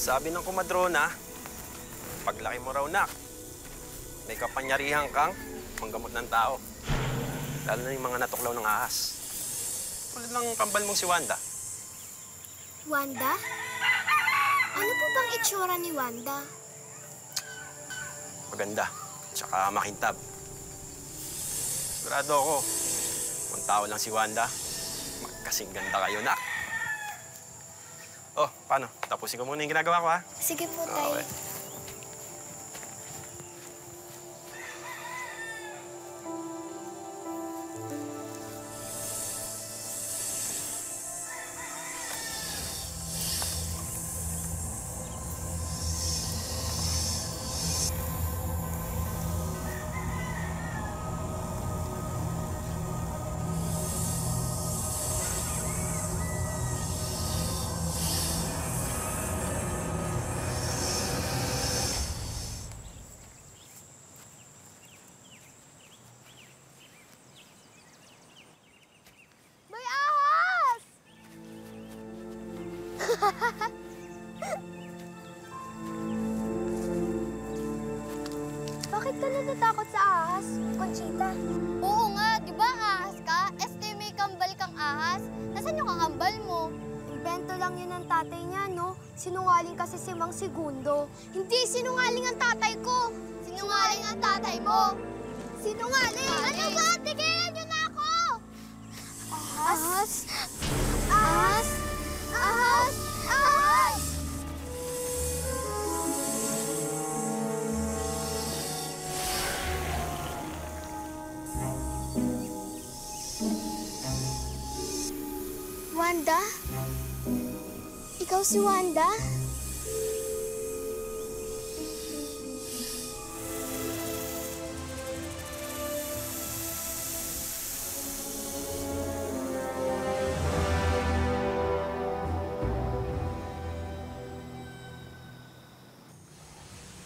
Sabi ng kumadrona, paglaki mo raw, nak, may kapanyarihan kang manggamot ng tao. Lalo na yung mga natuklaw ng ahas. Tulad ng kambal mong si Wanda. Wanda? Ano po bang itsura ni Wanda? Maganda, tsaka makintab. Sigurado ako, kung tao lang si Wanda, magkasing ganda kayo, nak. Oh, paano? Tapusin ko muna yung ginagawa ko, ha? Sige po, Tay. Okay. May ahas! Bakit ka natatakot sa ahas, Conchita? Oo nga, di ba ahas ka? May kambal kang ahas. Nasaan yung kakambal mo? Invento lang yun ng tatay niya, no? Sinungaling kasi si Mang Segundo. Hindi sinungaling ang tatay ko. Sinungaling ang tatay mo. Sinungaling! Ano ba? Tigilan niyo na ako! Ahas? Ahas? Ahas? Ahas! Wanda? Ikaw si Wanda?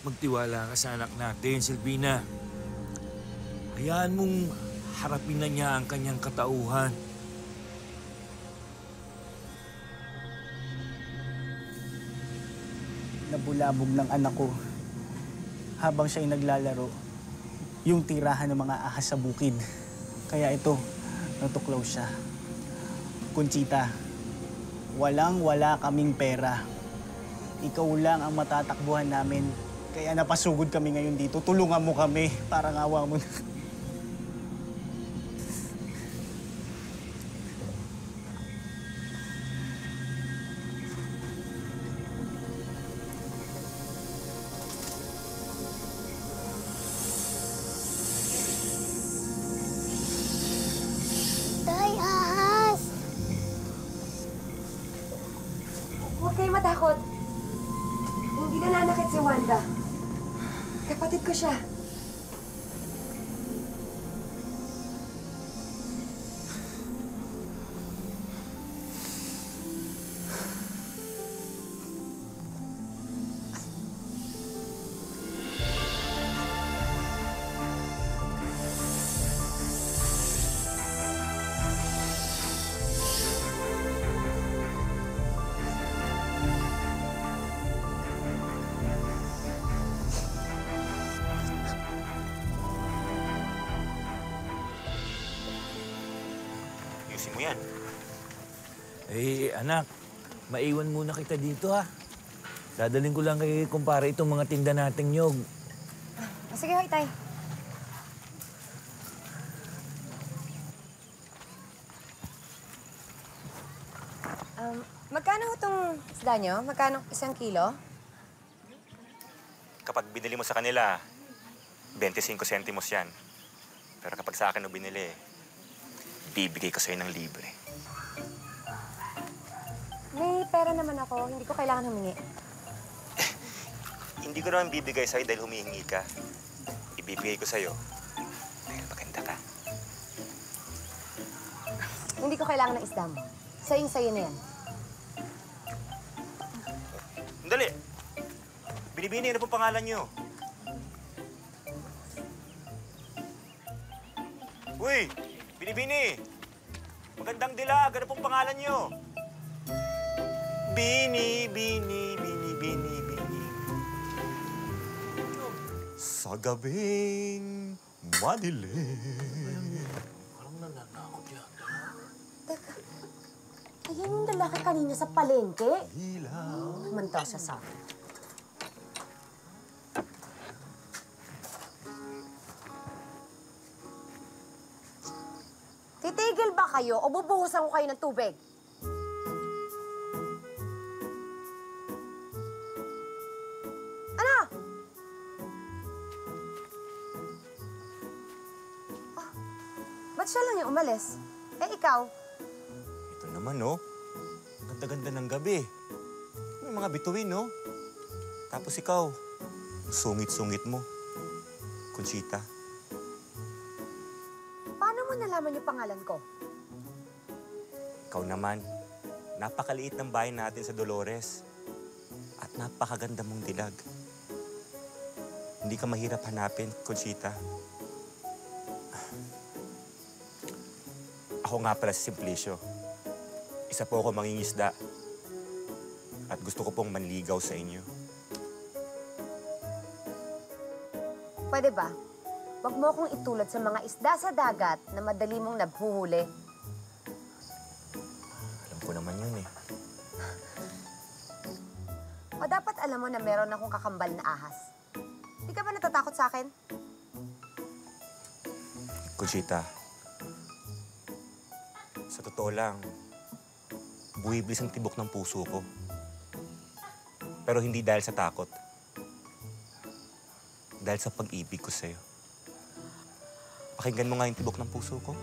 Magtiwala ka sa anak natin, Silvina. Hayaan mong harapin na niya ang kanyang katauhan. Nabulabog ng anak ko habang siya'y naglalaro yung tirahan ng mga ahas sa bukid. Kaya ito, natuklaw siya. Conchita, walang-wala kaming pera. Ikaw lang ang matatakbuhan namin. Kaya napasugod kami ngayon dito. Tulungan mo kami. Parang awa mo na. Tay, ahas! Huwag kayo matakot. Hindi nananakit si Wanda. Kapatid ko siya. Ayusin mo yan. Eh, anak, maiwan muna kita dito, ha? Dadaling ko lang kay kumpare itong mga tinda nating nyog. Sige, hoy, Tay. Magkano itong isda nyo? Magkano 1 kilo? Kapag binili mo sa kanila, 25 centimos yan. Pero kapag sa akin mo binili, bibigay ko sa'yo ng libre. May pera naman ako. Hindi ko kailangan humingi. Hindi ko naman bibigay sa'yo dahil humihingi ka. Ibibigay ko sa'yo dahil maganda ka. Hindi ko kailangan ng isda mo. Sa'yo na yan. Dali! Binibini, ano pong pangalan niyo? Uy! Binibini! Magandang dilag, ano pong pangalan niyo? Bini, Bini, Bini, Bini. Sa gabing madilim. Parang nananakot yata. Teka, ayan yung lalaki kanina sa palengke. Ilaw. Manta siya sa akin. Titigil ba kayo o bubuhusan ko kayo ng tubig? Ano? Ah, ba't siya lang yung umalis? Eh, ikaw? Ito naman, no? Ganda-ganda ng gabi. May mga bituin, no? Tapos ikaw, sungit-sungit mo. Conchita. Paano mo nalaman yung pangalan ko? Ikaw naman, napakaliit ng bahay natin sa Dolores. At napakaganda mong dilag. Hindi ka mahirap hanapin, Conchita. Ako nga pala si Simplicio. Isa po ako mangingisda. At gusto ko pong manligaw sa inyo. Pwede ba? Huwag mo akong itulad sa mga isda sa dagat na madali mong nabhuhuli. Alam ko naman yun, eh. O dapat alam mo na meron akong kakambal na ahas. Di ka ba natatakot sa akin? Conchita, sa totoo lang, buwiblis ang tibok ng puso ko. Pero hindi dahil sa takot. Dahil sa pag-ibig ko sa'yo. Pakinggan mo nga yung tibok ng puso ko.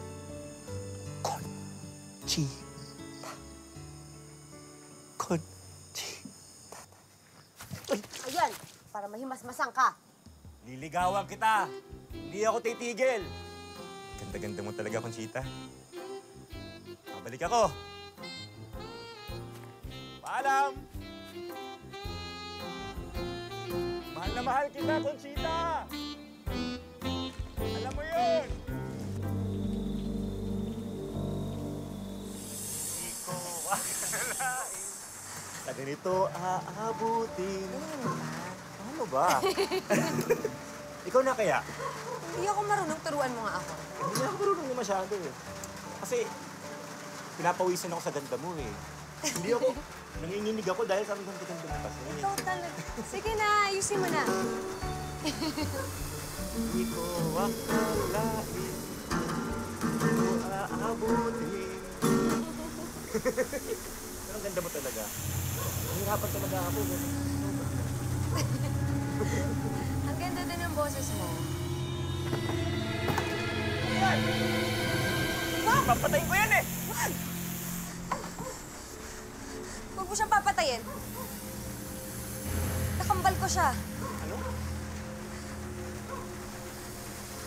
Conchita. Conchita. Ayan, para mahimas-masang ka. Liligawan kita. Hindi ako titigil. Ganda-ganda mo talaga, Conchita. Babalik ako. Paalam! Mahal na mahal kita, Conchita! Alam mo yun! Di ko akalain na ganito aabutin. Ano ba? Ikaw na kaya? Hindi ako marunong, turuan mo nga ako. Hindi na ako marunong na masyado eh. Kasi pinapawisan ako sa ganda mo eh. Hindi ako, nanginginig ako dahil sa ganda-ganda mo kasi. Ikaw talaga. Sige na, ayusin mo na. Hindi ko akalain, hindi ko aabutin. Pero ang ganda mo talaga. Nahihirapan talaga ako. Ang ganda din ng boses mo. Papatayin ko yan eh! Huwag mo siyang papatayin. Nakambal ko siya. Ano?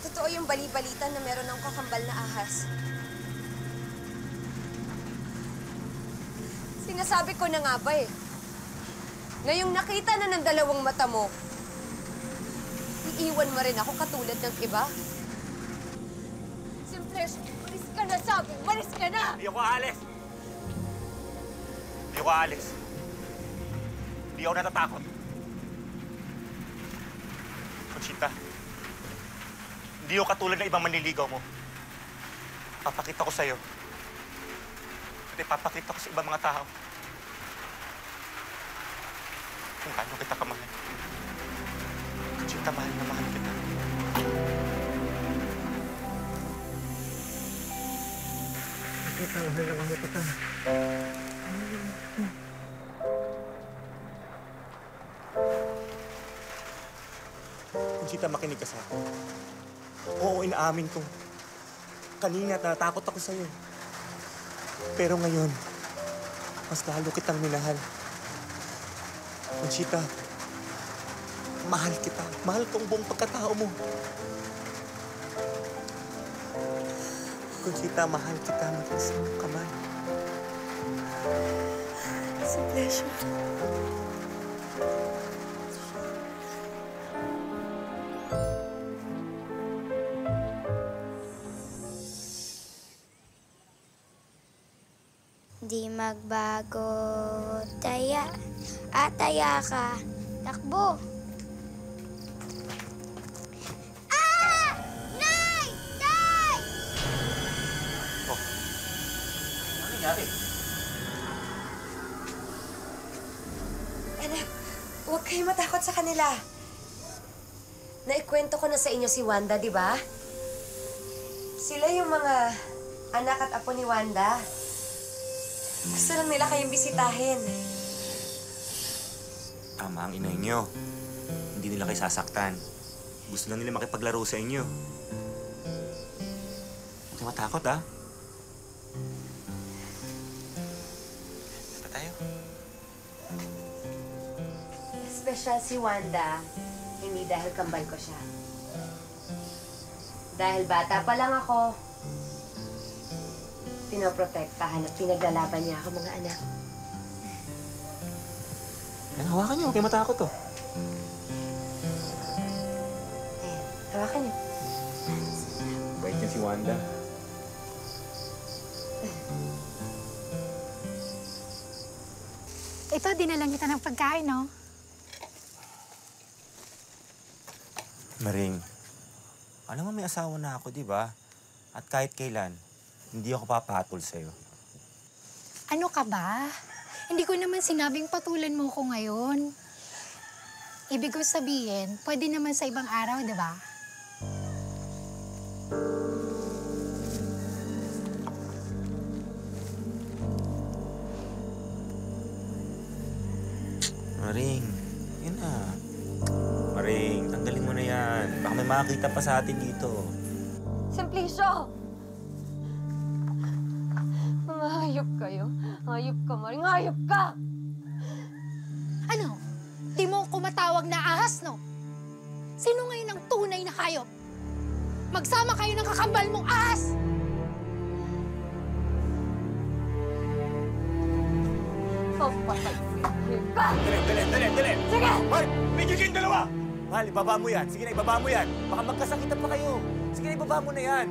Totoo yung bali-balita na meron ng kakambal na ahas. Sinasabi ko na nga ba eh. Ngayong nakita na ng dalawang mata mo, iiwan mo rin ako katulad ng iba. Simples, malis ka na sabi! Malis ka na! Hindi ako aalis! Hindi ako aalis. Hindi ako natatakot. Conchita, hindi ako katulad ng ibang manliligaw mo. Papakita ko sa'yo. At ipapakita ko sa ibang mga tao kung paano kita kamahal. Conchita, mahal na mahal kita. Conchita, makinig ka sa akin. Oo, inaamin ko. Kanina, natatakot ako sa'yo. Pero ngayon, mas lalo kitang minahal. Conchita, mahal kita. Mahal kong buong pagkatao mo. Conchita, mahal kita. Mag-isa mo kamay. It's a pleasure. Di magbago, taya. Taya ka. Takbo. natin. Anak, huwag kayo matakot sa kanila. Naikwento ko na sa inyo si Wanda, di ba? Sila yung mga anak at apo ni Wanda. Gusto lang nila kayong bisitahin. Tama ang inay niyo. Hindi nila kayo sasaktan. Gusto lang nila makipaglaro sa inyo. Huwag kayo matakot, ha? Pa tayo. Espesyal si Wanda, hindi dahil kambal ko siya. Dahil bata pa lang ako, pinoprotektahan at pinaglalaban niya ako, mga anak. Yan, hawakan niyo. Huwag kayo matakot, oh. Ayan, hawakan niyo. Bait niya si Wanda. Ito, dinalang kita ng pagkain, no? Maring, alam mo may asawa na ako, di ba? At kahit kailan, hindi ako papatol sa'yo. Ano ka ba? Hindi ko naman sinabing patulan mo ko ngayon. Ibig ko sabihin, pwede naman sa ibang araw, di ba? Maring, yun na. Maring, tanggalin mo na yan. Baka may makakita pa sa atin dito. Simplicio! Mga hayop kayo. Hayop ka, Maring. Hayop ka! Ano? Di mo ko matawag na ahas, no? Sino ngayon ang tunay na hayop? Magsama kayo ng kakambal mong ahas! Papatay ka! Dali! Sige! Hoy! May kayong dalawa! Mahal, ibaba mo yan. Sige na, ibaba mo yan. Baka magkasakitan pa kayo. Sige na, ibaba mo na yan.